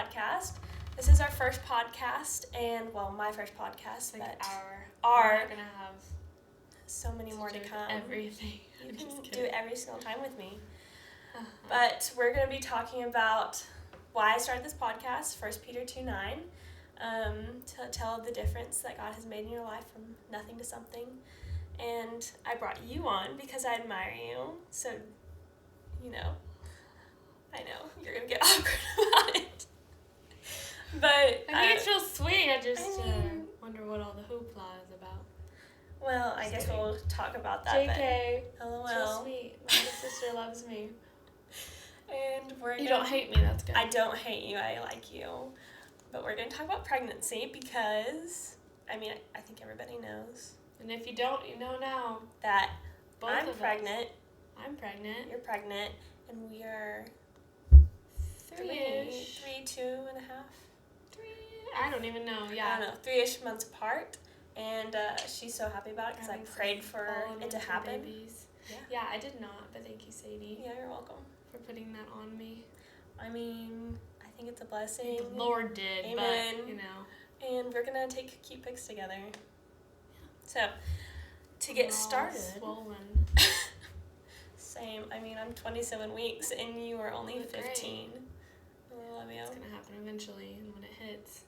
podcast. This is our first podcast, and my first podcast. It's like our we're gonna have so many more to come. Everything. You can do it every single time with me. But we're gonna be talking about why I started this podcast, 1 Peter 2:9, to tell the difference that God has made in your life from nothing to something. And I brought you on because I admire you. So, I know you're gonna get awkward about it. But I think it's real sweet. I just wonder what all the hoopla is about. Well, I guess we'll talk about that. JK. But LOL. It's real sweet. My little sister loves me. And You don't hate me, that's good. I don't hate you, I like you. But we're going to talk about pregnancy because, I think everybody knows. And if you don't, you know now. That Both I'm of pregnant. Us. I'm pregnant. You're pregnant. And we are Three-ish. 2.5. I don't even know, yeah. I don't know, 3-ish months apart. And she's so happy about it because I prayed for it to happen. Babies. Yeah, I did not, but thank you, Sadie. Yeah, you're welcome. For putting that on me. I think it's a blessing. The Lord did, Amen. But, And we're going to take cute pics together. So, to get started. Swollen. Same. I'm 27 weeks and you are only 15. I love you. It's going to happen eventually, and when it hits,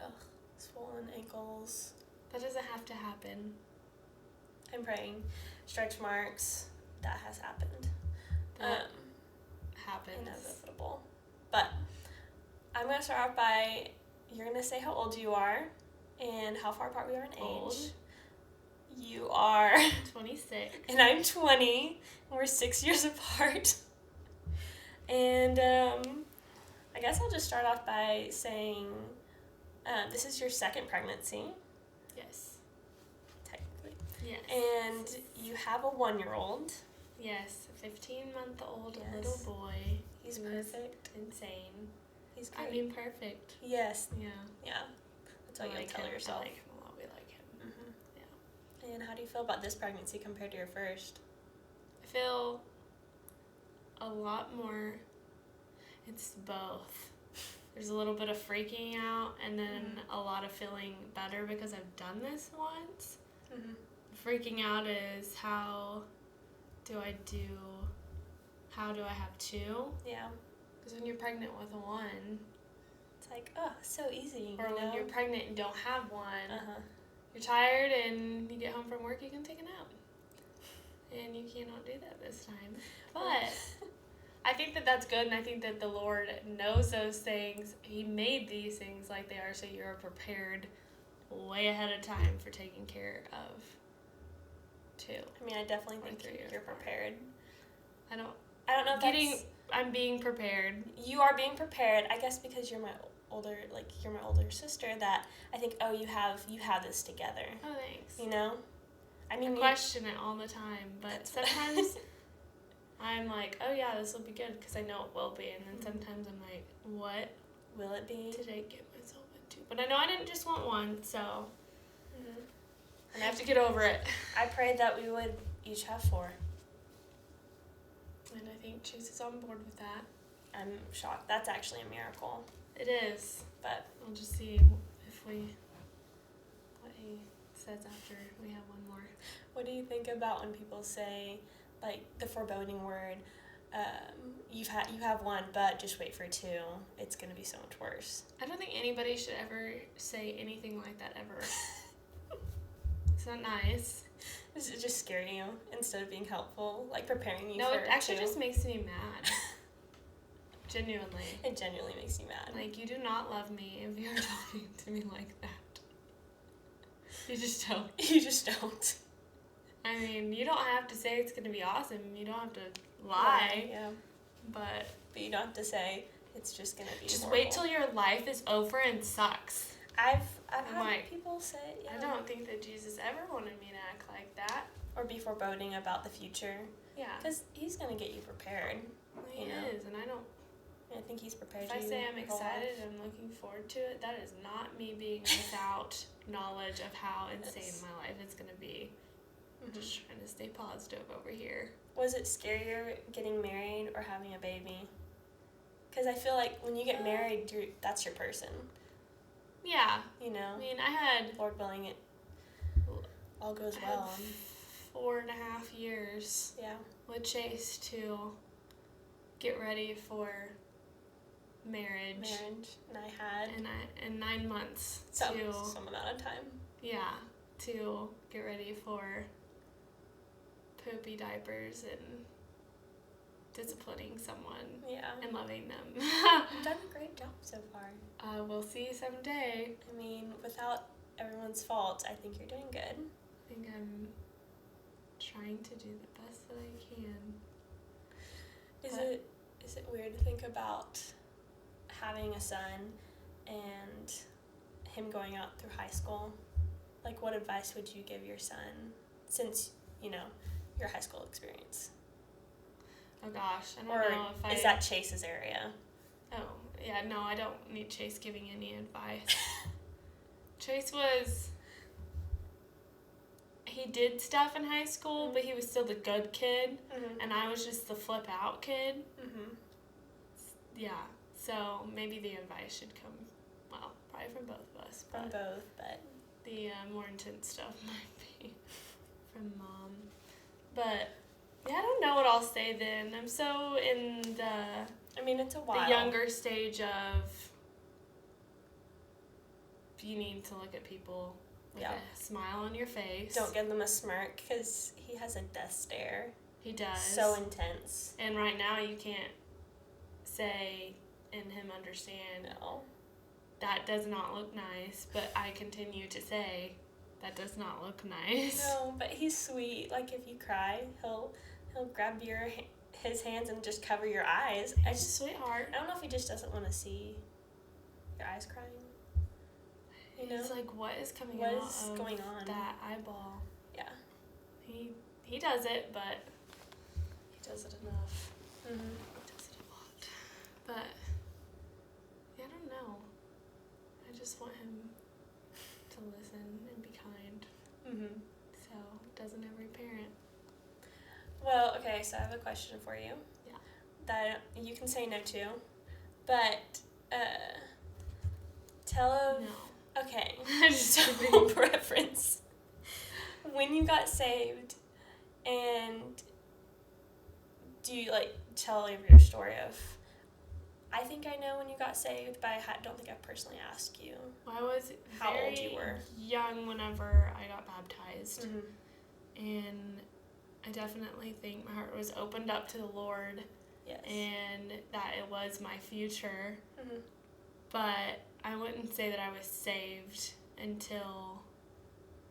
Ugh, swollen ankles. That doesn't have to happen. I'm praying. Stretch marks. That has happened. That happens. Inevitable. But I'm going to start off by, you're going to say how old you are and how far apart we are in age. You are 26. And I'm 20. And we're 6 years apart. And I guess I'll just start off by saying this is your second pregnancy. Yes. Technically. Yes. And you have a 1-year-old. Yes, a 15-month-old little Yes. boy. He's perfect. Insane. He's great. Perfect. Yes. Yeah. That's what you tell yourself. I like him a lot. We like him. Mm-hmm. Yeah. And how do you feel about this pregnancy compared to your first? I feel a lot more. It's both. There's a little bit of freaking out and then a lot of feeling better because I've done this once. Mm-hmm. Freaking out is how do I have 2? Yeah. Because when you're pregnant with 1, It's like, so easy. or when you're pregnant and don't have 1, you're tired and you get home from work, you can take a nap. And you cannot do that this time. But I think that that's good, and I think that the Lord knows those things. He made these things like they are, so you're prepared way ahead of time for taking care of 2. I definitely think you're prepared. I don't know if I'm being prepared. You are being prepared, I guess, because you're my older sister. That I think, you have this together. Oh, thanks. I question it all the time, but sometimes I'm like, oh yeah, this will be good because I know it will be, and then sometimes I'm like, what will it be? Did I get myself into? But I know I didn't just want 1, so and I have to get over it. I prayed that we would each have 4. And I think Jesus is on board with that. I'm shocked. That's actually a miracle. It is. But we'll just see what he says after we have 1 more. What do you think about when people say, like, the foreboding word, you have 1, but just wait for 2. It's going to be so much worse. I don't think anybody should ever say anything like that ever. It's not nice. Does it just scare you instead of being helpful, like preparing you for No, it actually 2? just makes me mad. Genuinely. It genuinely makes you mad. Like, you do not love me if you're talking to me like that. You just don't. You just don't. You don't have to say it's going to be awesome. You don't have to lie. Yeah. But you don't have to say it's just going to be just horrible. wait till your life is over and sucks. I've had people say, I don't think that Jesus ever wanted me to act like that. Or be foreboding about the future. Yeah. Because he's going to get you prepared. He is, and I think he's prepared you. If I say I'm excited and looking forward to it, that is not me being without knowledge of how insane my life is going to be. I'm just trying to stay positive over here. Was it scarier getting married or having a baby? Because I feel like when you get married, that's your person. Yeah. You know? I mean, I had... Lord willing, it all goes well. 4.5 years with Chase to get ready for marriage. And I had... And 9 months some amount of time. Yeah, to get ready for poopy diapers and disciplining someone and loving them. You've done a great job so far. We'll see someday. I mean, without everyone's fault, I think you're doing good. I think I'm trying to do the best that I can. Is it weird to think about having a son and him going out through high school? Like, what advice would you give your son since, your high school experience? Oh gosh, I don't know if is that Chase's area? Oh, yeah, no, I don't need Chase giving any advice. Chase he did stuff in high school, but he was still the good kid, and I was just the flip out kid. Yeah, so maybe the advice should come, probably from both of us. From both, but... The more intense stuff might be from Mom. But... yeah, I don't know what I'll say then. I'm so in it's a while. The younger stage of you need to look at people with a smile on your face. Don't give them a smirk, because he has a death stare. He does. So intense. And right now you can't say and him understand, that does not look nice, but I continue to say, that does not look nice. No, but he's sweet. Like, if you cry, he'll grab his hands and just cover your eyes. He's a sweetheart. I don't know if he just doesn't want to see your eyes crying. He's like, what is coming out of going on? That eyeball? Yeah. He does it, but he does it enough. Mm-hmm. He does it a lot. But, I don't know. I just want him to listen and be kind. Mm-hmm. So, doesn't every parent? Well, okay, so I have a question for you. Yeah. That you can say no to, but tell of... No. Okay, so preference. When you got saved, and do you, tell your story of... I think I know when you got saved, but I don't think I've personally asked you. Well, I was how old you were. Young whenever I got baptized. Mm-hmm. And I definitely think my heart was opened up to the Lord. Yes. And that it was my future. Mm-hmm. But I wouldn't say that I was saved until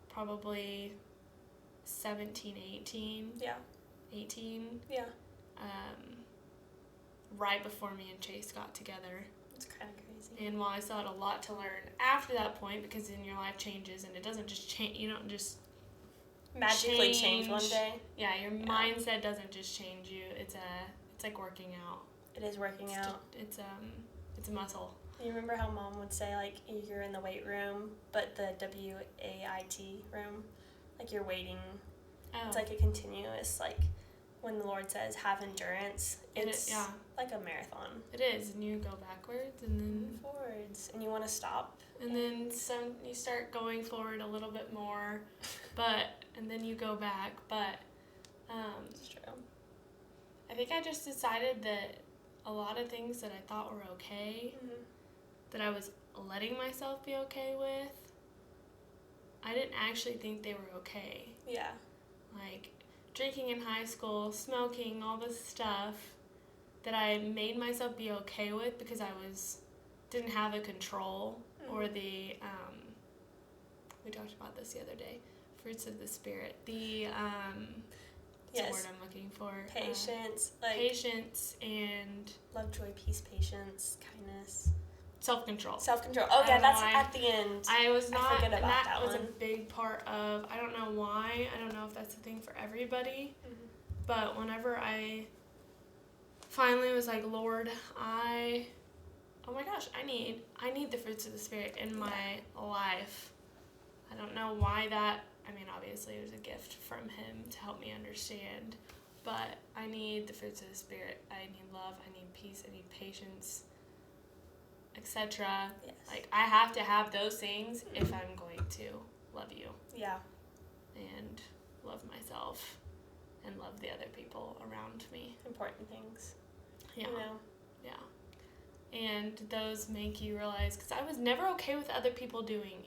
probably 17, 18. Yeah. 18. Yeah. Right before me and Chase got together. It's kind of crazy. And while I still had a lot to learn after that point, because then your life changes and it doesn't just change, you don't just magically change one day. Yeah, your mindset doesn't just change you. It's like working out. It is working out. It's a muscle. You remember how Mom would say, you're in the weight room, but the W-A-I-T room, you're waiting. Oh. It's a continuous, when the Lord says have endurance, it's like a marathon. It is, and you go backwards and then forwards, and you want to stop. And then you start going forward a little bit more, and then you go back, but it's true. I think I just decided that a lot of things that I thought were okay, that I was letting myself be okay with, I didn't actually think they were okay. Yeah. Drinking in high school, smoking, all this stuff that I made myself be okay with because I didn't have the control or the, we talked about this the other day, fruits of the Spirit. The, what's the word I'm looking for? Patience. Patience and... love, joy, peace, patience, kindness. Self-control. Oh, yeah, that's at the end. I was not, I forget about that was one. a big part of, I don't know why, I don't know if that's a thing for everybody, but whenever I finally was like, Lord, oh my gosh, I need the fruits of the Spirit in my life. I don't know why that, obviously it was a gift from Him to help me understand But I need the fruits of the Spirit. I need love. I need peace. I need patience, etc. Yes. Like, I have to have those things if I'm going to love you. Yeah. And love myself and love the other people around me. Important things. Yeah. You know? Yeah. And those make you realize, because I was never okay with other people doing,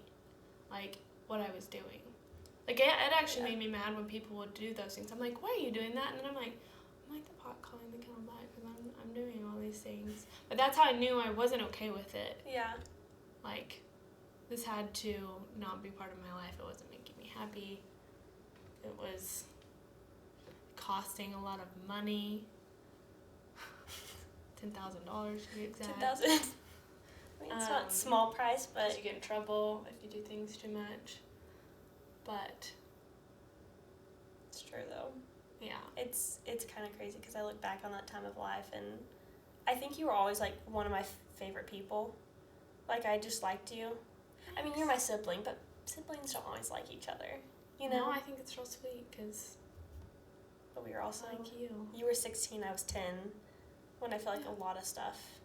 like, what I was doing. Like, it actually made me mad when people would do those things. I'm like, why are you doing that? And then I'm like the pot calling the kettle black, because I'm doing all these things. But that's how I knew I wasn't okay with it. Yeah. Like, this had to not be part of my life. It wasn't making me happy. It was costing a lot of money. $10,000 to be exact. $10,000. I mean, it's not a small price, but you get in trouble if you do things too much. But it's true though. Yeah. It's kind of crazy because I look back on that time of life, and I think you were always like one of my favorite people. Like, I just liked you. I mean, you're my sibling, but siblings don't always like each other, you know? No, I think it's real sweet because. But we were also like you. You were 16, I was 10. When I feel like a lot of stuff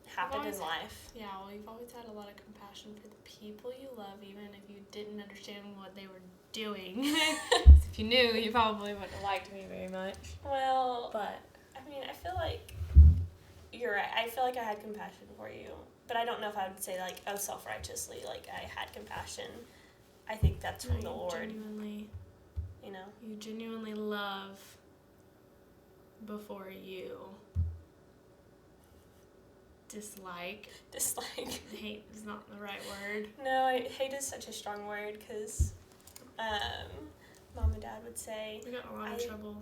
happened in life. Yeah, well, you've always had a lot of compassion for the people you love, even if you didn't understand what they were doing. If you knew, you probably wouldn't have liked me very much. Well, but I mean, I feel like you're right. I feel like I had compassion for you, but I don't know if I would say like, oh, self-righteously, like I had compassion. I think that's from the Lord. Genuinely, you know, you genuinely love before you dislike. Hate is not the right word. No, hate is such a strong word because Mom and Dad would say. We got a lot of trouble.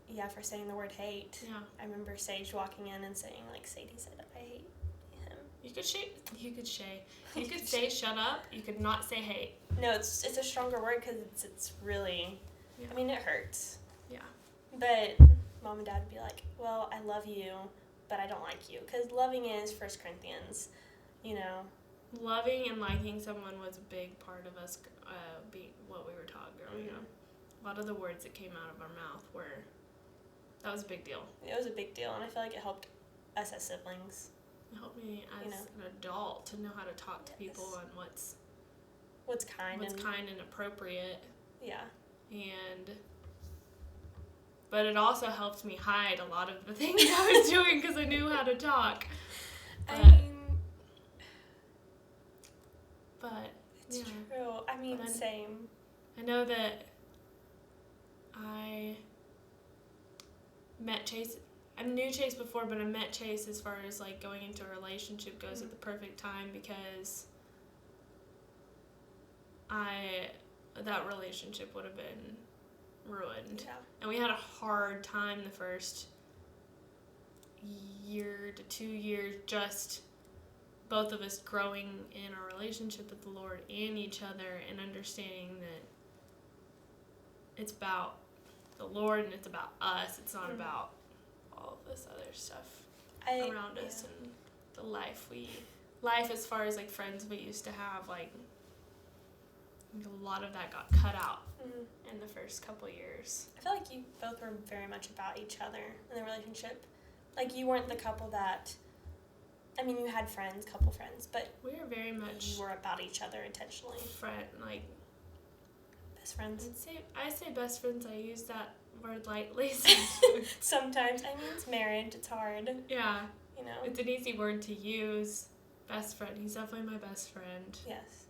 Yeah, for saying the word hate. Yeah. I remember Sage walking in and saying, like, Sadie said, I hate him. You could say shut up. You could not say hate. No, it's a stronger word because it's really, yeah. I mean, it hurts. Yeah. But Mom and Dad would be like, well, I love you, but I don't like you. Because loving is 1 Corinthians, you know. Loving and liking someone was a big part of us being what we were taught growing up. A lot of the words that came out of our mouth that was a big deal. It was a big deal, and I feel like it helped us as siblings. It helped me as an adult to know how to talk to people and what's kind and appropriate. Yeah. But it also helped me hide a lot of the things I was doing because I knew how to talk. But it's true. I mean, same. I know that I met Chase. I knew Chase before, but I met Chase as far as like going into a relationship goes at the perfect time because that relationship would have been ruined. Yeah. And we had a hard time the first year to 2 years, just both of us growing in our relationship with the Lord and each other and understanding that it's about the Lord and it's about us. It's not about all of this other stuff around us and the life as far as like friends we used to have, like a lot of that got cut out in the first couple years. I feel like you both were very much about each other in the relationship. Like, you weren't the couple that, I mean, you had couple friends, but we were very much you were about each other intentionally. Best friends. I say best friends. I use that word lightly. Sometimes. I mean, it's marriage. It's hard. Yeah. You know. It's an easy word to use. Best friend. He's definitely my best friend. Yes.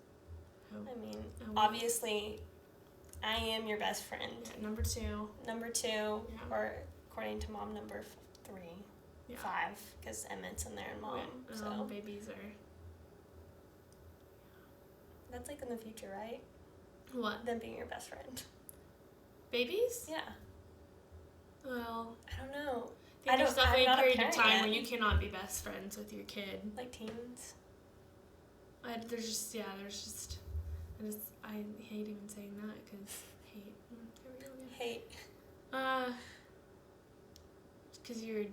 I mean, obviously, I am your best friend. Yeah, number two. Or according to Mom, number 3. Yeah. 5, because Emmett's in there and Mom. So babies are. That's like in the future, right? What? Them being your best friend. Babies? Yeah. Well, I don't know. There's definitely a period of time where you cannot be best friends with your kid. Like teens? I hate even saying that because hate. Because you're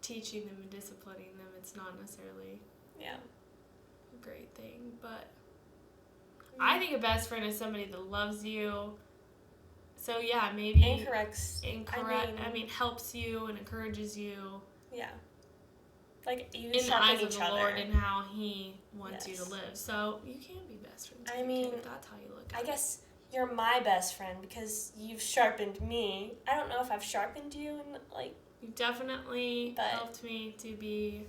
teaching them and disciplining them. It's not necessarily a great thing, but I think a best friend is somebody that loves you, So yeah, maybe incorrect. I mean, helps you and encourages you. Yeah. Like you in the eyes of the other. Lord and how He wants you to live. So you can be best friends. I mean, if that's how you look at it. I guess you're my best friend because you've sharpened me. I don't know if I've sharpened you in You've definitely helped me to be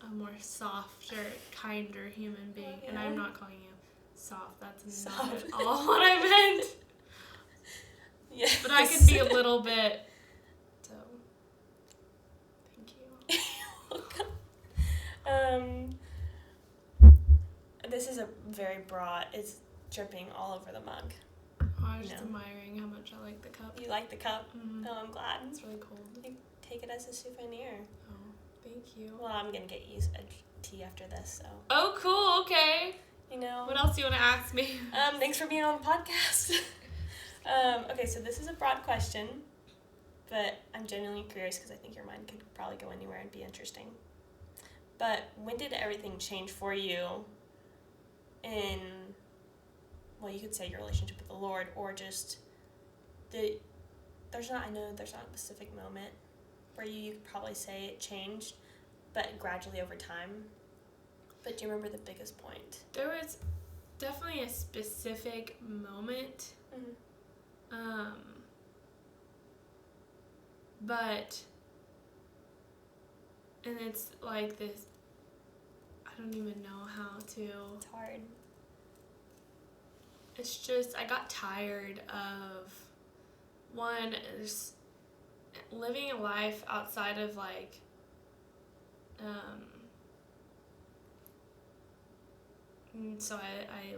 a more softer, kinder human being. Oh, yeah. And I'm not calling you soft. That's not at all what I meant. Yes. But I could be a little bit. So, thank you. This is a very broad. It's dripping all over the mug. Oh, I was just admiring how much I like the cup. You like the cup? Mm-hmm. Oh, I'm glad. It's really cold. You take it as a souvenir. Oh, thank you. Well, I'm gonna get you a tea after this. So. Oh, cool. Okay. You know. What else do you want to ask me? Thanks for being on the podcast. Okay, so this is a broad question, but I'm genuinely curious because I think your mind could probably go anywhere and be interesting. But when did everything change for you in, well, you could say your relationship with the Lord, or just there's not a specific moment where you could probably say it changed, but gradually over time. But do you remember the biggest point? There was definitely a specific moment. Mm-hmm. But, and it's like this, I don't even know how to. It's hard. It's just, I got tired of, one, just living a life outside of so I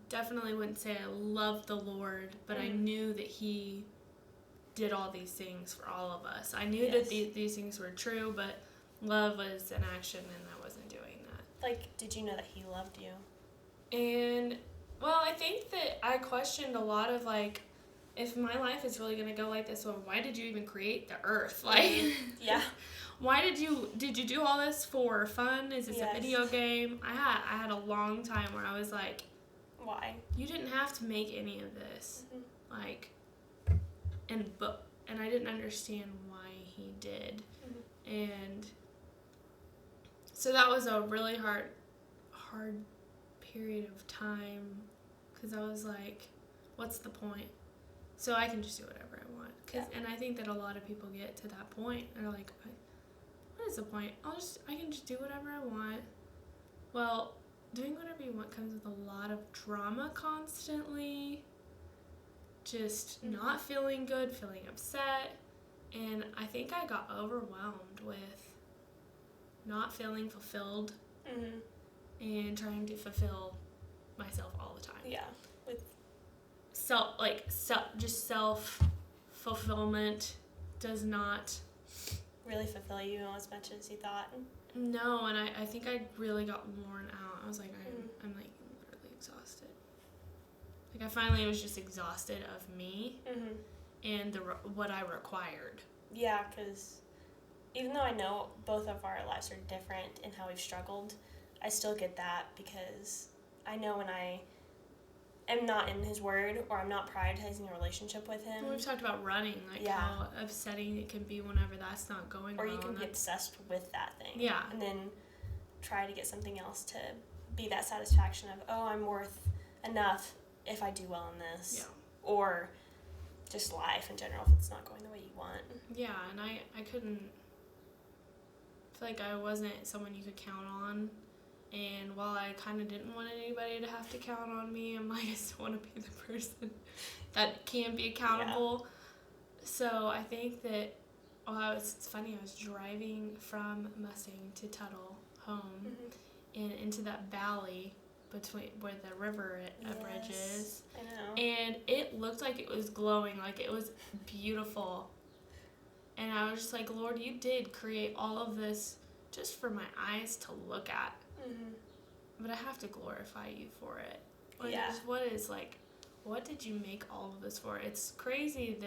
definitely wouldn't say I loved the Lord, but I knew that He did all these things for all of us. I knew that these things were true, but love was an action, and I wasn't doing that. Did you know that He loved you? And, well, I think that I questioned a lot of, if my life is really going to go like this, well, why did you even create the earth? Yeah. Why did you do all this for fun? Is this a video game? I had a long time where I was like, why? You didn't have to make any of this. Mm-hmm. And I didn't understand why He did. Mm-hmm. And so that was a really hard period of time, because I was like, what's the point? So I can just do whatever I want. And I think that a lot of people get to that point and are like, what is the point? I can just do whatever I want. Well, doing whatever you want comes with a lot of drama constantly, just not feeling good, feeling upset, and I think I got overwhelmed with not feeling fulfilled and trying to fulfill myself all the time. Yeah, with just self-fulfillment does not really fulfill you as much as you thought. No, and I think I really got worn out. I was like, I'm literally exhausted. I finally was just exhausted of me and what I required. Yeah, because even though I know both of our lives are different in how we've struggled, I still get that, because I know when I am not in His Word, or I'm not prioritizing a relationship with Him. Well, we've talked about running, how upsetting it can be whenever that's not going well. Or you can be obsessed with that thing. Yeah. And then try to get something else to be that satisfaction of, oh, I'm worth enough if I do well in this. Yeah. Or just life in general if it's not going the way you want. Yeah, and I couldn't feel like I wasn't someone you could count on. And while I kind of didn't want anybody to have to count on me, I'm like, I just want to be the person that can be accountable. Yeah. So I think that, it's funny, I was driving from Mustang to Tuttle home and into that valley between where the river bridge is. I know. And it looked like it was glowing, like it was beautiful. And I was just like, Lord, you did create all of this just for my eyes to look at. But I have to glorify you for it. What did you make all of this for? It's crazy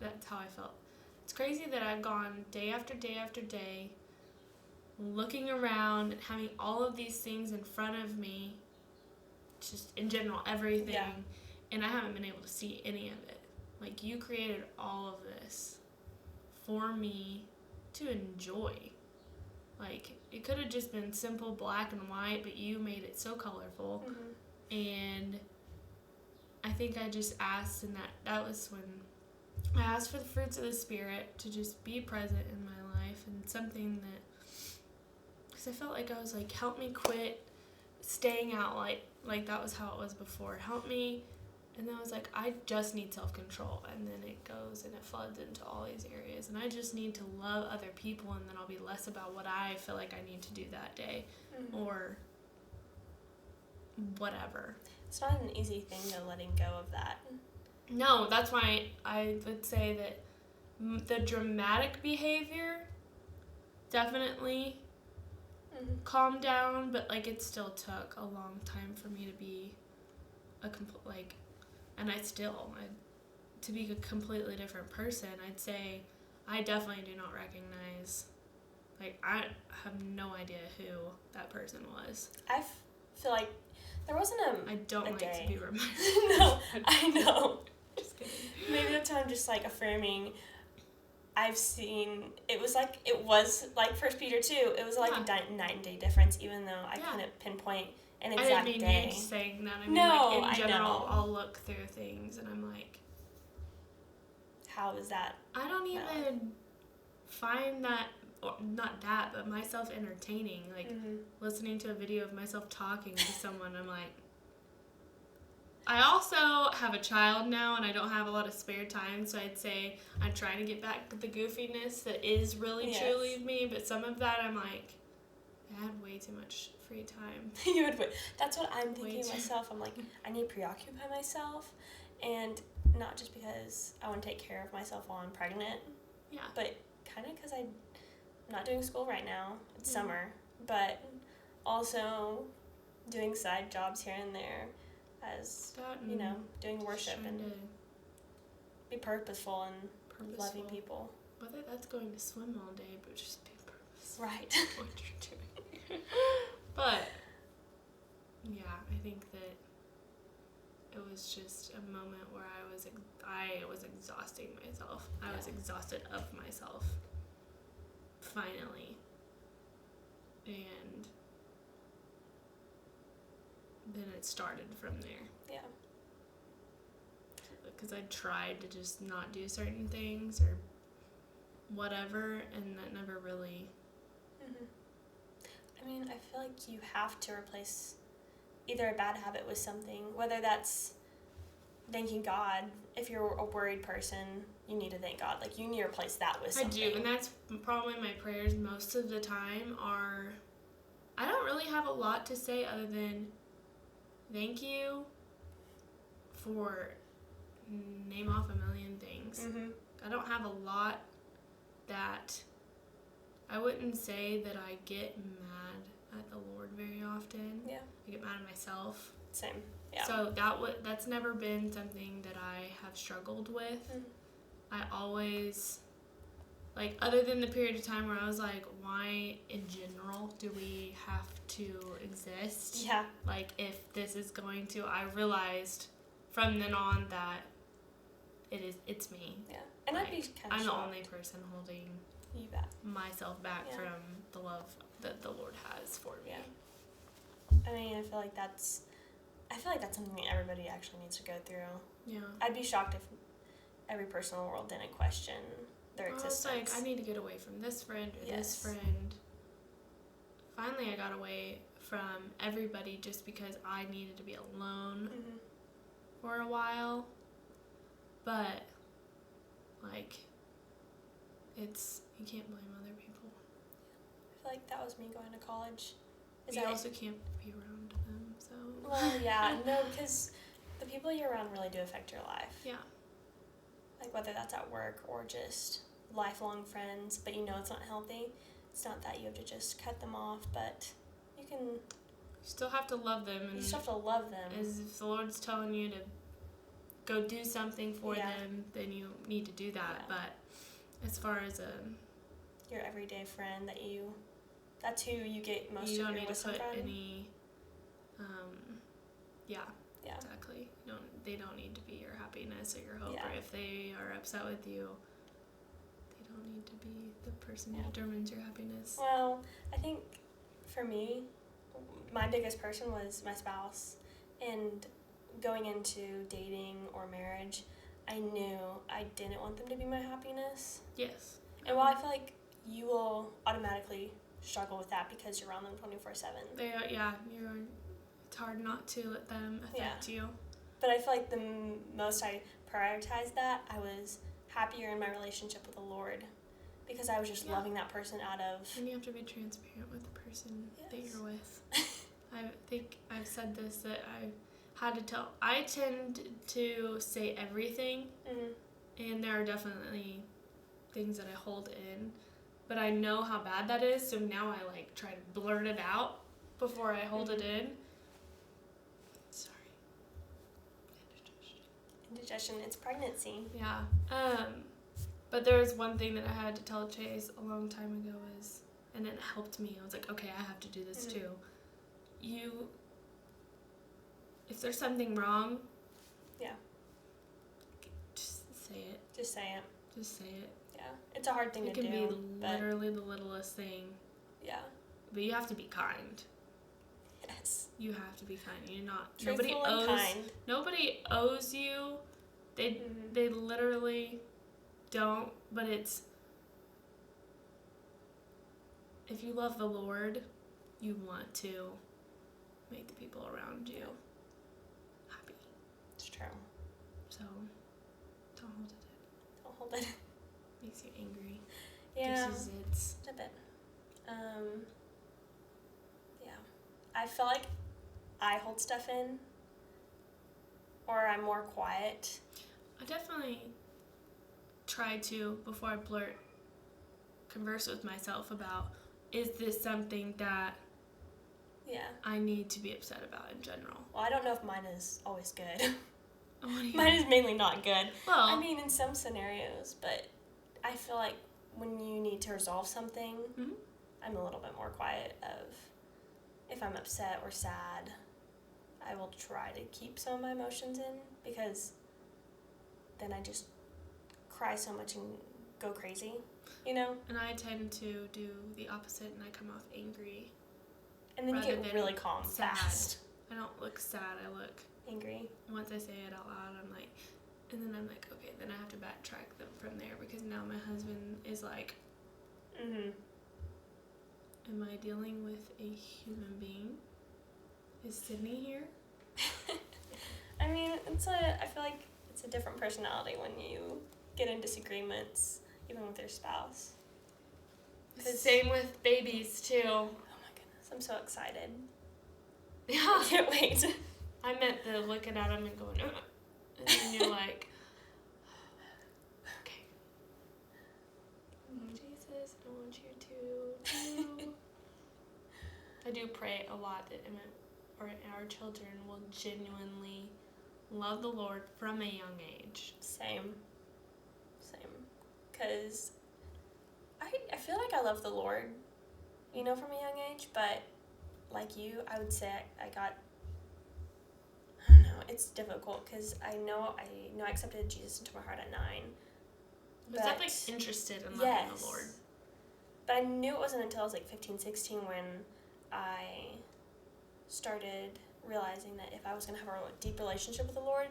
that's how I felt. It's crazy that I've gone day after day after day looking around and having all of these things in front of me, just in general, everything. and I haven't been able to see any of it. Like, you created all of this for me to enjoy. Like, it could have just been simple black and white, but you made it so colorful. And I think I just asked, and that was when I asked for the fruits of the Spirit to just be present in my life, and something that, because I felt like I was like, help me quit staying out like that was how it was before. Help me. And then I was like, I just need self-control. And then it goes and it floods into all these areas. And I just need to love other people, and then I'll be less about what I feel like I need to do that day or whatever. It's not an easy thing, though, letting go of that. No, that's why I would say that the dramatic behavior definitely calmed down, but, like, it still took a long time for me to be to be a completely different person. I'd say I definitely do not recognize, like, I have no idea who that person was. I feel like there wasn't I don't like day. to be reminded. No, I know. Just kidding. Maybe that's why I'm just, like, affirming. I've seen, it was like 1 Peter 2, it was like a night and day difference, even though I couldn't pinpoint an exact day. I didn't mean you saying that. I mean, no, like, in general, I know. I'll look through things, and I'm like, how is that? I don't even find that, or not that, but myself entertaining. Like, listening to a video of myself talking to someone, I'm like, I also have a child now, and I don't have a lot of spare time, so I'd say I'm trying to get back to the goofiness that is really truly me, but some of that I'm like, I had way too much free time. You would wait. That's what I'm thinking myself. I'm like, I need to preoccupy myself, and not just because I want to take care of myself while I'm pregnant, but kind of because I'm not doing school right now. It's summer, but also doing side jobs here and there as, you know, doing worship and be purposeful and loving people. Whether that's going to swim all day, but just be purposeful. Right. What you're doing. But, yeah, I think that it was just a moment where I was exhausting myself. I was exhausted of myself. Finally. And then it started from there. Yeah. Because I tried to just not do certain things or whatever, and that never really... I mean, I feel like you have to replace either a bad habit with something, whether that's thanking God. If you're a worried person, you need to thank God. Like, you need to replace that with something. I do, and that's probably my prayers most of the time are... I don't really have a lot to say other than thank you for name off a million things. I don't have a lot that... I wouldn't say that I get mad at the Lord very often. Yeah. I get mad at myself. Same. Yeah. So that's never been something that I have struggled with. I always, like, other than the period of time where I was like, why in general do we have to exist? Yeah. Like, if this is going to, I realized from then on that it's me. Yeah. And like, I'd be kind of I'm the only person holding myself back from the love that the Lord has for me. Yeah. I mean, I feel like that's something everybody actually needs to go through. Yeah. I'd be shocked if every person in the world didn't question their existence. It's like, I need to get away from this friend or this friend. Finally, I got away from everybody just because I needed to be alone for a while. But, like, you can't blame other people. I feel like that was me going to college. You also can't be around them, so... Well, yeah, no, because the people you're around really do affect your life. Yeah. Like, whether that's at work or just lifelong friends, but you know it's not healthy. It's not that you have to just cut them off, but you can... You still have to love them. And you still have to love them. If the Lord's telling you to go do something for them, then you need to do that. Yeah. But as far as your everyday friend that's who you get most of your wisdom from. You don't need to put any... Yeah, exactly. they don't need to be your happiness or your hope, or if they are upset with you, they don't need to be the person who determines your happiness. Well, I think for me, my biggest person was my spouse, and going into dating or marriage, I knew I didn't want them to be my happiness. Yes. And while I feel like you will automatically struggle with that because you're around them 24/7. It's hard not to let them affect you. But I feel like the most I prioritized that, I was happier in my relationship with the Lord because I was just loving that person out of... And you have to be transparent with the person that you're with. I think I've said this, that I tend to say everything, and there are definitely things that I hold in, but I know how bad that is, so now I like try to blurt it out before I hold it in. Sorry. Indigestion, it's pregnancy. Yeah. But there was one thing that I had to tell Chase a long time ago and it helped me. I was like, okay, I have to do this too. If there's something wrong, just say it. Just say it. Just say it. Yeah, it's a hard thing to do. It can be literally the littlest thing. Yeah. But you have to be kind. Yes. You have to be kind. You're not. Truthful and kind. Nobody owes you. They literally don't. But it's, if you love the Lord, you want to make the people around you happy. It's true. So don't hold it in. Don't hold it in. Makes you angry. Yeah. Gives you zits. A bit. Yeah. I feel like I hold stuff in, or I'm more quiet. I definitely try to, before I converse with myself about, is this something that I need to be upset about in general? Well, I don't know if mine is always good. Mine is mainly not good. Well, I mean, in some scenarios, but I feel like when you need to resolve something, I'm a little bit more quiet of, if I'm upset or sad, I will try to keep some of my emotions in, because then I just cry so much and go crazy, you know? And I tend to do the opposite, and I come off angry. And then you get really calm fast. I don't look sad, I look angry. Once I say it out loud, I'm like, and then I'm like, okay, then I have to backtrack them from there, because now my husband is like, am I dealing with a human being? Is Sydney here? I mean, I feel like it's a different personality when you get in disagreements, even with your spouse. Same with babies, too. Oh my goodness, I'm so excited. Yeah. I can't wait. I meant the looking at him and going, and then you're like, okay. Jesus, I want you to. I do pray a lot that our children will genuinely love the Lord from a young age. Same. Because I feel like I love the Lord, from a young age, but like you, I would say I don't know, it's difficult because I know I accepted Jesus into my heart at 9. I was definitely interested in loving the Lord. But I knew it wasn't until I was like 15, 16 when I started realizing that if I was going to have a deep relationship with the Lord,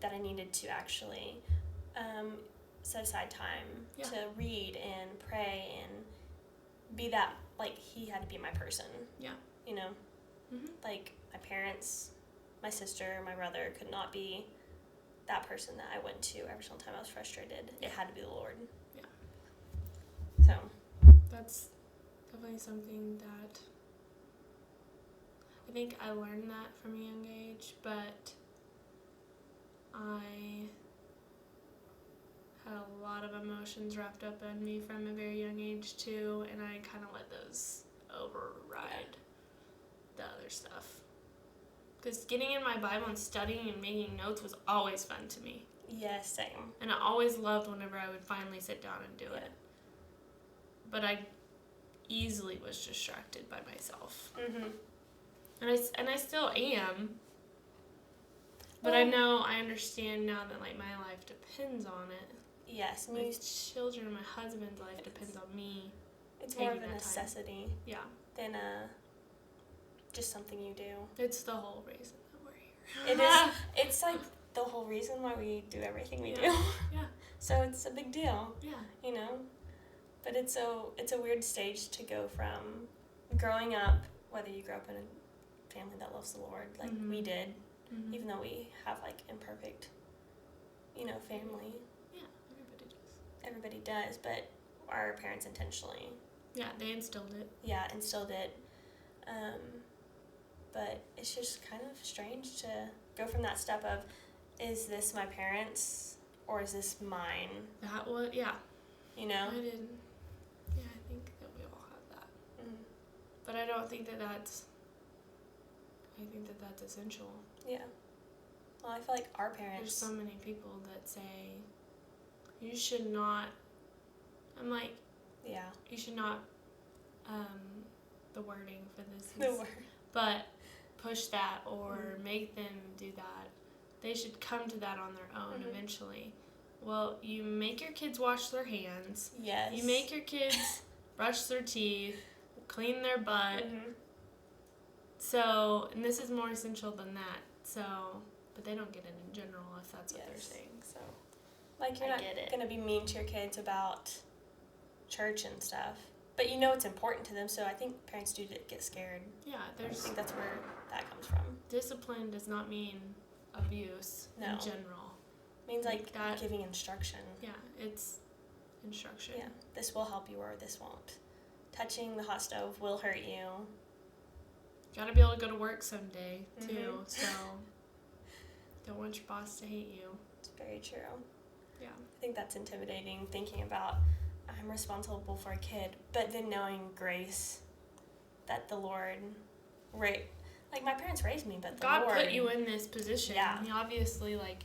that I needed to actually set aside time to read and pray and be that, like, he had to be my person. Yeah. Like, my parents, my sister, my brother could not be that person that I went to every single time I was frustrated. It had to be the Lord. Yeah. So. That's definitely something that I think I learned that from a young age, but I had a lot of emotions wrapped up in me from a very young age too, and I kind of let those override the other stuff. Because getting in my Bible and studying and making notes was always fun to me. Yes, same. And I always loved whenever I would finally sit down and do it. But I easily was distracted by myself. And I still am. But I understand now that, like, my life depends on it. Yes. My children and my husband's life depends on me. It's more of a necessity. Yeah. Than just something you do. It's the whole reason that we're here. It is. It's like the whole reason why we do everything we do. Yeah. So it's a big deal. Yeah. But it's a weird stage to go from growing up, whether you grew up in a family that loves the Lord, like we did, even though we have like imperfect, family. Yeah, Everybody does, but our parents intentionally. Yeah, they instilled it. Yeah, instilled it. But it's just kind of strange to go from that step of, is this my parents or is this mine? That was, yeah. You know? I didn't. Yeah, I think that we all have that. Mm-hmm. But I don't think that that's. I think that that's essential. Yeah. Well, I feel like our parents. There's so many people that say, you should not. I'm like. Yeah. You should not. The wording for this. The word. But push that or make them do that. They should come to that on their own eventually. Well, you make your kids wash their hands. Yes. You make your kids brush their teeth, clean their butt. So, and this is more essential than that. So, but they don't get it in general if that's what they're saying. So, like, you're not going to be mean to your kids about church and stuff. But it's important to them, so I think parents do get scared. Yeah, I think that's where that comes from. Discipline does not mean abuse in general. It means like that, giving instruction. Yeah, it's instruction. Yeah, this will help you or this won't. Touching the hot stove will hurt you. Gotta be able to go to work someday, too, so don't want your boss to hate you. It's very true. Yeah. I think that's intimidating, thinking about I'm responsible for a kid, but then knowing grace that the Lord, like my parents raised me, but the God Lord put you in this position. Yeah. He obviously, like,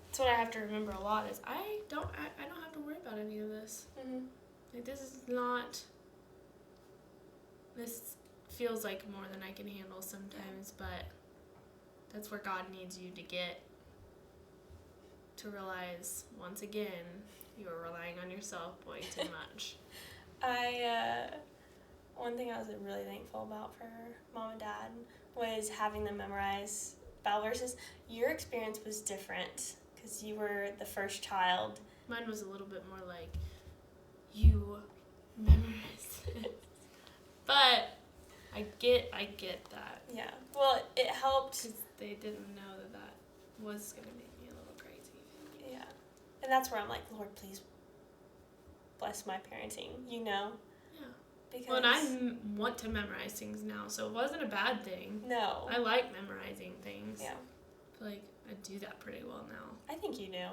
that's what I have to remember a lot is I don't have to worry about any of this. Like, this is not, this feels like more than I can handle sometimes, but that's where God needs you to get to realize once again you are relying on yourself way too much. One thing I was really thankful about for Mom and Dad was having them memorize Bible verses. Your experience was different because you were the first child. Mine was a little bit more like, you memorize it. But I get that. Yeah. Well, it helped. Because they didn't know that was going to make me a little crazy. Yeah. And that's where I'm like, Lord, please bless my parenting, Yeah. Because and I want to memorize things now, so it wasn't a bad thing. No. I like memorizing things. Yeah. I feel like I do that pretty well now. I think you do.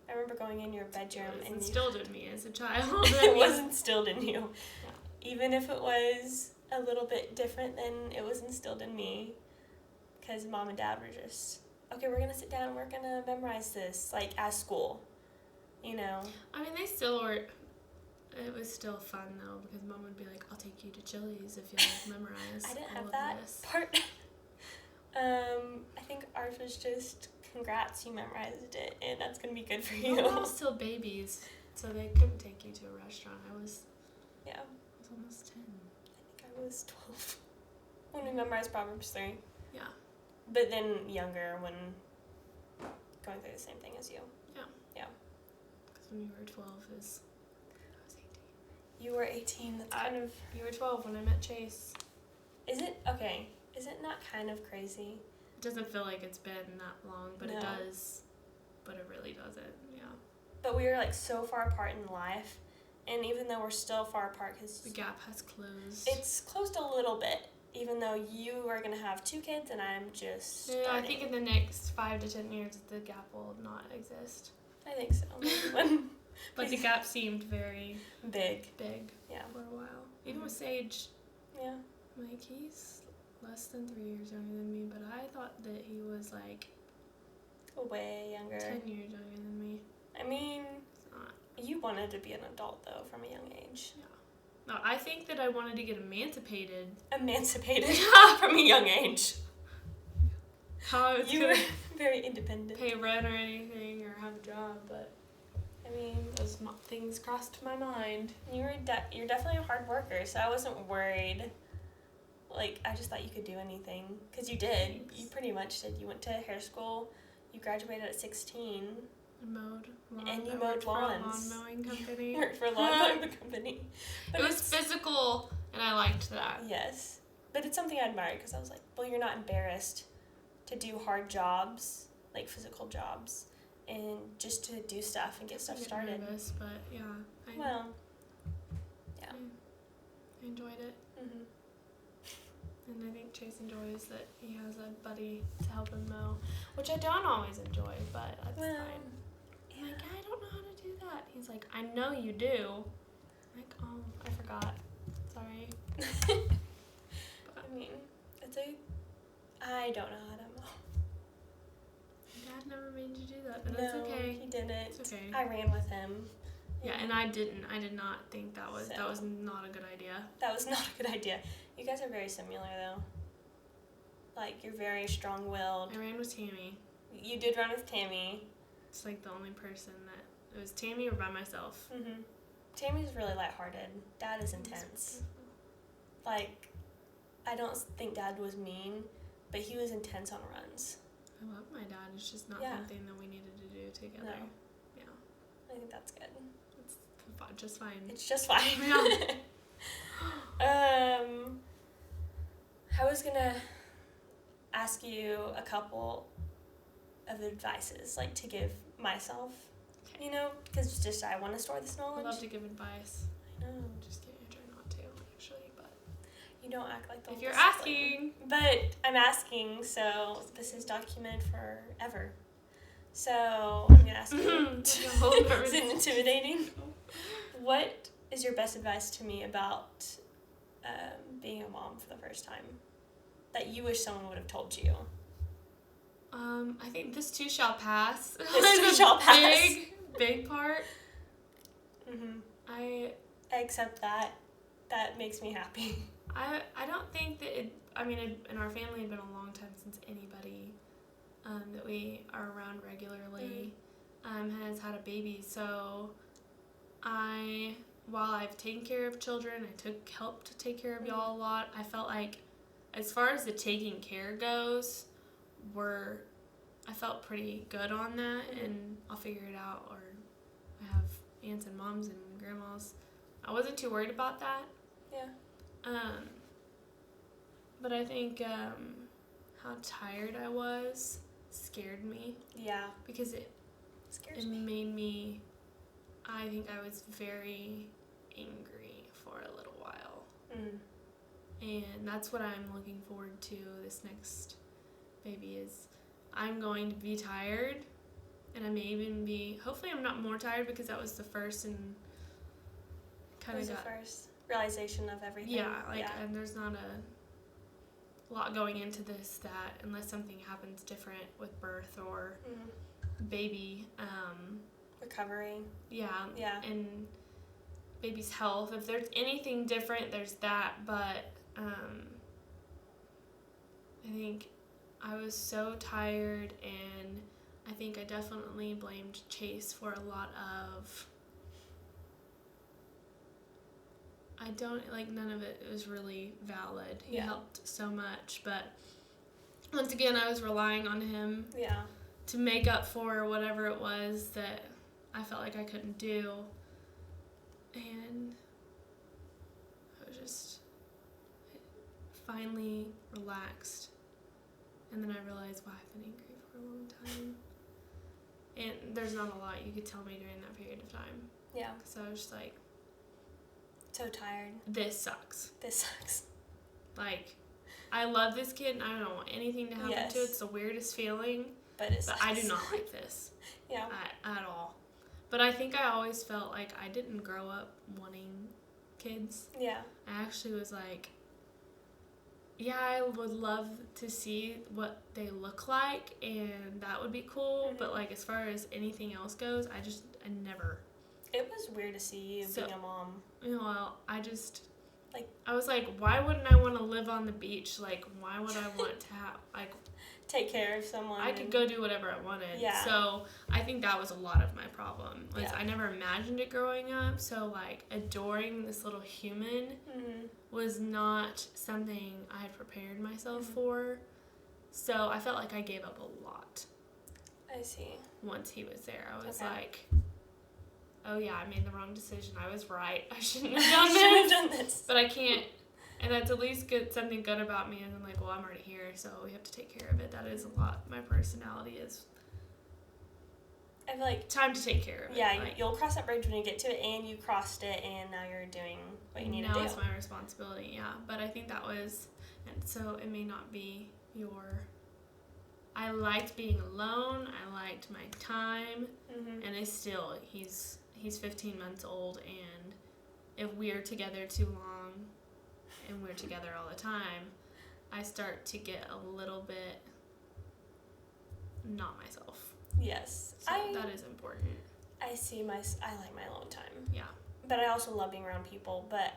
I remember going in your bedroom it was and instilled in me as a child. It was instilled in you. Yeah. Even if it was a little bit different than it was instilled in me. Because Mom and Dad were just, okay, we're going to sit down and we're going to memorize this, like, as school. I mean, they still were. It was still fun, though, because Mom would be like, I'll take you to Chili's if you memorize I didn't all have of that this. part. I think ours was just, congrats, you memorized it, and that's going to be good for you. Well, I was still babies, so they couldn't take you to a restaurant. I was almost 10. I think I was 12 when we memorized Proverbs 3. Yeah. But then younger when going through the same thing as you. Yeah. Yeah. Because when you were 12 I was 18. You were 18. That's kind of... You were 12 when I met Chase. Is it? Okay. Is it not kind of crazy? It doesn't feel like it's been that long, but No. it does. But it really doesn't, yeah. But we were, like, so far apart in life. And even though we're still far apart, because... The gap has closed. It's closed a little bit. Even though you are going to have 2 kids and I'm just starting. I think in the next 5 to 10 years, the gap will not exist. I think so. But the gap seemed very... Big. Yeah. For a while. Even with Sage. Yeah. Like, he's less than 3 years younger than me, but I thought that he was, like... Way younger. 10 years younger than me. I mean... It's not. You wanted to be an adult, though, from a young age. Yeah. No, I think that I wanted to get emancipated. Emancipated from a young age. how I was You gonna were very independent. pay rent or anything or have a job, but I mean, those things crossed my mind. you're definitely a hard worker, so I wasn't worried. Like, I just thought you could do anything. Because you did. Thanks. You pretty much did. You went to hair school. You graduated at 16. I mowed lawns. And you I mowed worked for a lawns. lawn mowing company. You worked for a lawn mowing company. But It was physical, and I liked that. Yes. But it's something I admired because I was like, well, you're not embarrassed to do hard jobs, like physical jobs, and just to do stuff and get stuff started. Nervous, but yeah. Yeah. I enjoyed it. Mm-hmm. And I think Chase enjoys that he has a buddy to help him mow, which I don't always enjoy, but that's fine. I'm like, I don't know how to do that. He's like, I know you do. I'm like, oh, I forgot. Sorry. I mean, I don't know how to mow. Dad never made you do that, but No, it's okay. he didn't. It's okay. I ran with him. Yeah, and I didn't. I did not think that was not a good idea. That was not a good idea. You guys are very similar, though. Like, you're very strong-willed. I ran with Tammy. You did run with Tammy. It's like the only person that... It was Tammy or by myself. Mm-hmm. Tammy's really lighthearted. Dad is intense. Like, I don't think Dad was mean, but he was intense on runs. I love my dad. It's just not something that we needed to do together. No. Yeah. I think that's good. It's just fine. It's just fine. Yeah. I was gonna ask you a couple of advices, like, to give myself, Okay. you know, because just I want to store this I knowledge. love to give advice. I know. Just kidding. I try not to, actually, but... You don't act like the If you're oldest asking... sibling. But I'm asking, so this is documented forever. So I'm gonna ask you. Is it intimidating? What is your best advice to me about being a mom for the first time that you wish someone would have told you? I think this too shall pass. This too shall pass. Big part. Mm-hmm. I accept that. That makes me happy. I don't think that it... I mean, in our family, it had been a long time since anybody that we are around regularly has had a baby. So while I've taken care of children, I helped to take care of y'all a lot. I felt like, as far as the taking care goes, I felt pretty good on that, and I'll figure it out. Or I have aunts and moms and grandmas. I wasn't too worried about that. Yeah. But I think how tired I was scared me. Yeah. Because it made me... I think I was very angry for a little while. And that's what I'm looking forward to this next baby is I'm going to be tired, and I may even be... Hopefully I'm not more tired because that was the first and kind of the first realization of everything. Yeah, and there's not a lot going into this that unless something happens different with birth or baby... recovery. Yeah. Yeah. And baby's health. If there's anything different, there's that. But I think I was so tired, and I think I definitely blamed Chase for a lot of... none of it was really valid. He helped so much, but once again, I was relying on him to make up for whatever it was that I felt like I couldn't do, and I was just finally relaxed, and then I realized, wow, I've been angry for a long time, and there's not a lot you could tell me during that period of time. Yeah. So I was just like, so tired. This sucks. This sucks. Like, I love this kid, and I don't want anything to happen to it. It's the weirdest feeling, but I do not like this. Yeah. At all. But I think I always felt like I didn't grow up wanting kids. Yeah. I actually was like, yeah, I would love to see what they look like, and that would be cool. But, like, as far as anything else goes, I never. It was weird to see you being a mom. Well, I just... I was like, why wouldn't I want to live on the beach? Like, why would I want to have, like, take care of someone? I could go do whatever I wanted. Yeah. So I think that was a lot of my problem. Was Yeah. I never imagined it growing up. So, like, adoring this little human was not something I had prepared myself for. So I felt like I gave up a lot. I see. Once he was there, I was like, oh yeah, I made the wrong decision. I was right. I shouldn't have done this. But I can't. And that's at least something good about me. And I'm like, well, I'm already here, so we have to take care of it. That is a lot. My personality is. I feel like time to take care of it. Yeah, you'll cross that bridge when you get to it, and you crossed it, and now you're doing what you need to do. Now it's my responsibility, yeah. But I think that was, and so it may not be your. I liked being alone. I liked my time, and it's still he's 15 months old, and if we're together too long, and we're together all the time, I start to get a little bit not myself. Yes. So that is important. I like my alone time. Yeah. But I also love being around people, but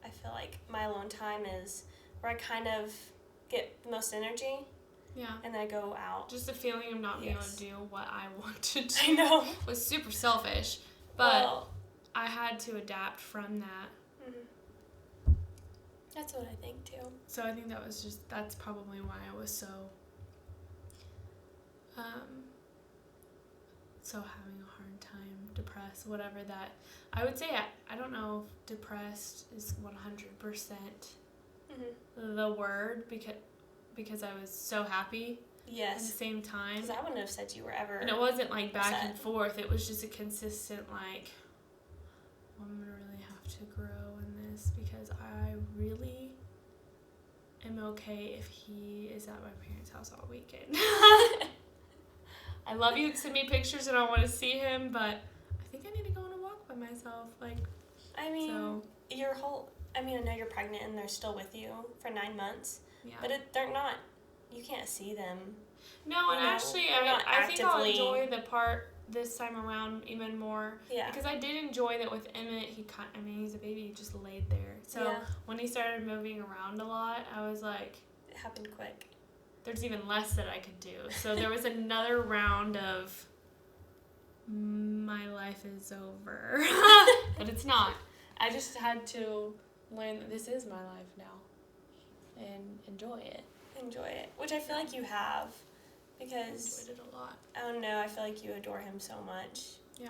I feel like my alone time is where I kind of get the most energy. Yeah. And then I go out. Just the feeling of not being able to do what I want to do. I know. Was super selfish, but I had to adapt from that. That's what I think too. So I think that's probably why I was so having a hard time, depressed, whatever that. I would say I don't know if depressed is 100% the word because I was so happy. Yes. At the same time. Because I wouldn't have said you were ever. And it wasn't like back upset. and forth. It was just a consistent like, well, I'm gonna really have to grow in this because I really am okay if he is at my parents' house all weekend. I love you. Send me pictures and I want to see him, but I think I need to go on a walk by myself. Like, I mean, I know you're pregnant and they're still with you for 9 months. Yeah. But they're not. You can't see them. No, and actually, I think I'll enjoy the part this time around even more. Yeah. Because I did enjoy that with Emmett. He's a baby. He just laid there. So when he started moving around a lot, I was like, it happened quick. There's even less that I could do. So there was another round of my life is over. But it's not. I just had to learn that this is my life now and enjoy it. Which I feel like you have, because I enjoyed it a lot. I don't know, I feel like you adore him so much. Yeah,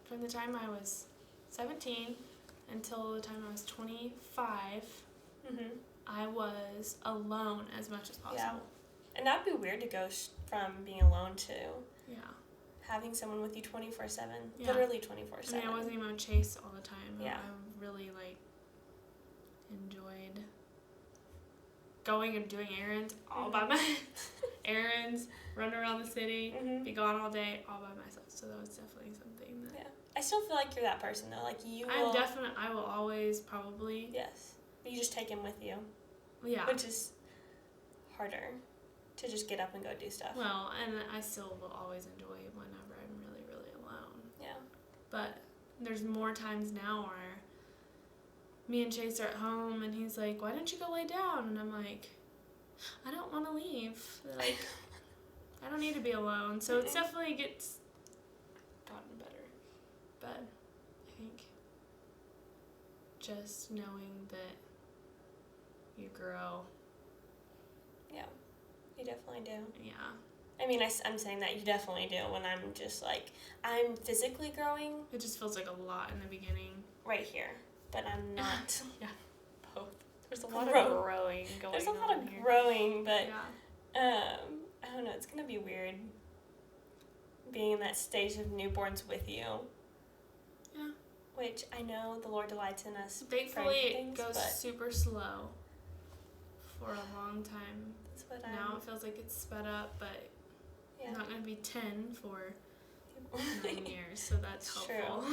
from the time I was 17 until the time I was 25, I was alone as much as possible. Yeah. And that'd be weird to go from being alone to having someone with you 24/7, literally 24/7. I mean, I wasn't even on Chase all the time. Yeah. I really enjoyed going and doing errands all by errands, run around the city, be gone all day all by myself. So that was definitely something that. Yeah, I still feel like you're that person though. Like you. I will always probably. Yes, but you just take him with you. Yeah. Which is harder to just get up and go do stuff. Well, and I still will always enjoy whenever I'm really, really alone. Yeah. But there's more times now where me and Chase are at home, and he's like, why don't you go lay down? And I'm like, I don't want to leave. Like, I don't need to be alone. So it's definitely gets gotten better. But I think just knowing that you grow. Yeah, you definitely do. Yeah. I mean, I'm saying that you definitely do when I'm just like, I'm physically growing. It just feels like a lot in the beginning. Right here. But I'm not. Yeah, both. There's a lot of growing going on. There's a lot of growing, but I don't know. It's gonna be weird being in that stage of newborns with you. Yeah. Which I know the Lord delights in us. Thankfully, it goes super slow for a long time. That's what now it feels like it's sped up, but I'm not gonna be 10 for 9 years, so that's helpful.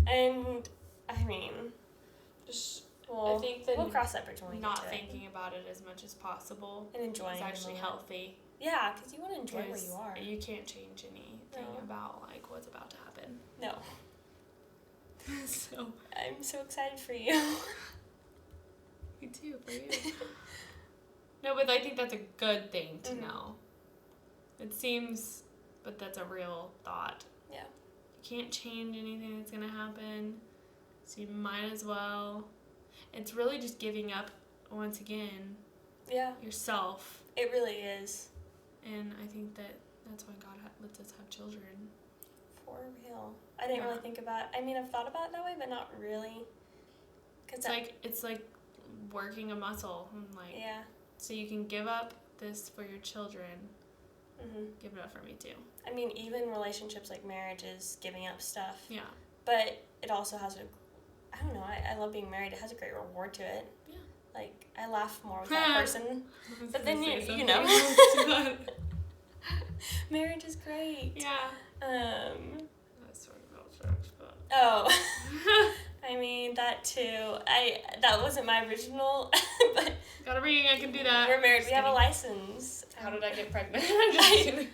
And I mean, I think that we'll cross that bridge when we not get to thinking about it as much as possible and enjoying is actually healthy. Yeah, because you want to enjoy where you are. You can't change anything about like what's about to happen. No. So I'm so excited for you. Me too, for you. No, but I think that's a good thing to know. It seems, but that's a real thought. Yeah. You can't change anything that's going to happen, so you might as well. It's really just giving up, once again, yourself. It really is. And I think that's why God lets us have children. For real. I didn't really think about it. I mean, I've thought about it that way, but not really. It's like working a muscle. And so you can give up this for your children. Give it up for me, too. I mean, even relationships like marriage is giving up stuff. Yeah. But it also has I don't know, I love being married. It has a great reward to it. Yeah. Like, I laugh more with that person. But then, you know. Marriage is great. Yeah. That's sort of abstract, but... Oh. I mean, that too. That wasn't my original, but... Got a ring, I can do that. We're married, we have a license. How did I get pregnant? I'm just kidding.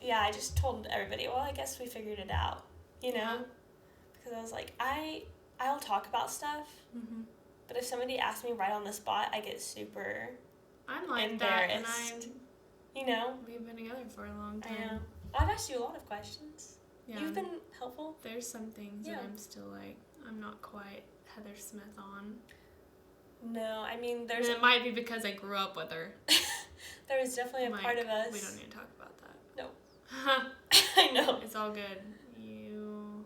Yeah, I just told everybody, well, I guess we figured it out, you know? Because I was like, I'll talk about stuff, but if somebody asks me right on the spot, I get super I'm like embarrassed. You know? We've been together for a long time. I know. I've asked you a lot of questions. Yeah. You've been helpful. There's some things that I'm still like, I'm not quite Heather Smith on. No, I mean, it might be because I grew up with her. There was definitely a part of us. We don't need to talk about that. No. I know. It's all good. You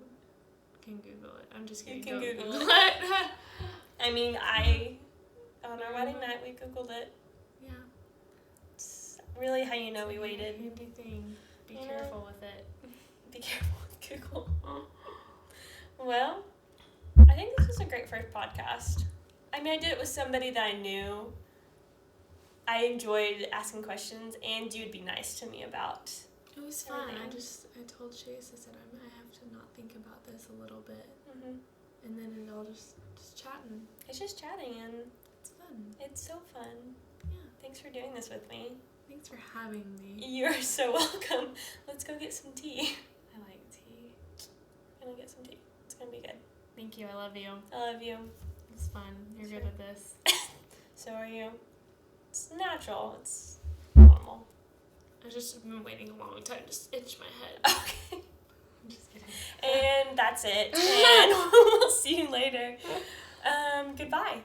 can Google it. I'm just kidding. You can Google it. I mean, on our wedding night, we Googled it. Yeah. It's really how you know we waited. Handy thing. Be careful with it. Be careful with Google. Well, I think this was a great first podcast. I mean, I did it with somebody that I knew. I enjoyed asking questions, and you'd be nice to me about. It was fun. I told Chase, I said, I have to not think about this a little bit. And then it all just chatting. It's just chatting, and it's fun. It's so fun. Yeah. Thanks for doing this with me. Thanks for having me. You're so welcome. Let's go get some tea. I like tea. I'm gonna get some tea. It's gonna be good. Thank you. I love you. I love you. It's fun. You're good at this. So are you. It's natural. It's normal. I've just been waiting a long time to itch my head. Okay. I'm just kidding. And that's it. And we'll see you later. Goodbye.